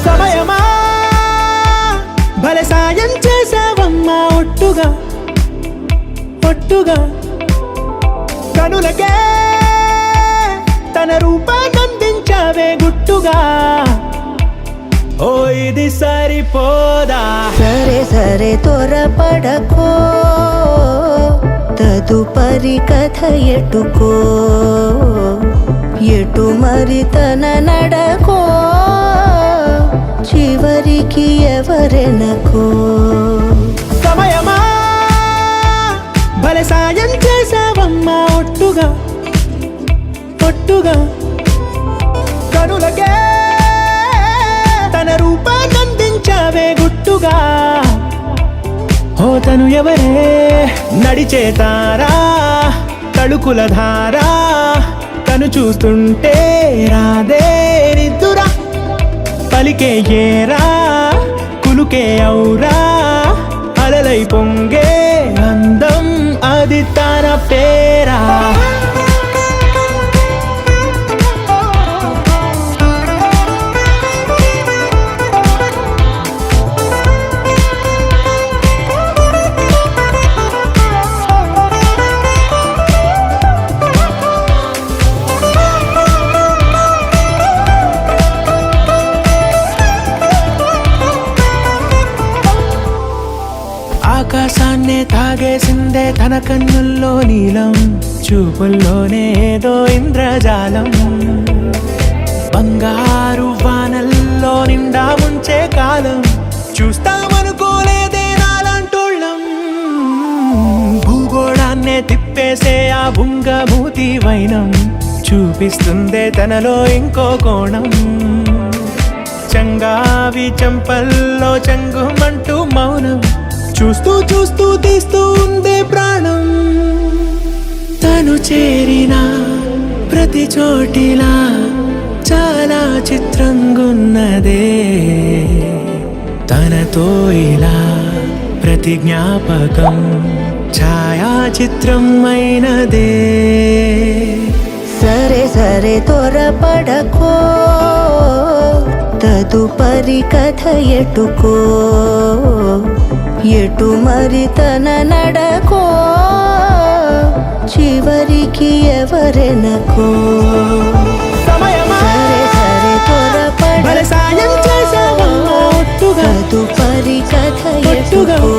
సమయమా భలే సాయం చేసావమ్మా ఒట్టుగా ఒట్టుగా కనులకే తన రూపాన్నందించావే గుట్టుగా ఓ ఇది సరిపోదా సరే సరే త్వరపడకో తదుపరి కథ ఎటుకో ఎటు మరి తన నడకో చివరికి ఎవరెనకో సమయమా భలే సాయం చేసావమ్మా ఒట్టుగా ఒట్టుగా కనులకే తన రూపాన్నందించావే గుట్టుగా ఓ తను ఎవరే నడిచే తారా తళుకుల ధారా తను చూస్తుంటే రాదే నిద్దురా పలికే ఏరా కులుకే ఔరా అలలై పొంగే అందం అది తన పేరా ఆకాశాన్నే తాగేసిందే తన కన్నుల్లో నీలం చూపుల్లోనే ఏదో ఇంద్రజాలం బంగారు వానల్లో నిండా ఉంచే కాలం చూస్తామనుకోలేదే నాలాంటోళ్ళం భూగోళాన్నే తిప్పేసే ఆ బుంగమూతి వైనం చూపిస్తుందే తనలో ఇంకో కోణం చంగావి చంపల్లో చంగుమంటూ మౌనం చూస్తూ చూస్తూ తీస్తూ ఉందే ప్రాణం తను చేరిన ప్రతి చోటిలా చాలా చిత్రంగున్నదే తనతో ఇలా ప్రతి జ్ఞాపకం ఛాయాచిత్రం అయినదే సరే సరే త్వరపడకో తదుపరి కథ ఎటుకో ఎటు మరి తన నడకో చివరికి ఎవరెనకో సమయమా సరే సరే భలే సాయం చేసావమ్మా ఒట్టుగా తదుపరి కథ ఒట్టుగా ఎటుకో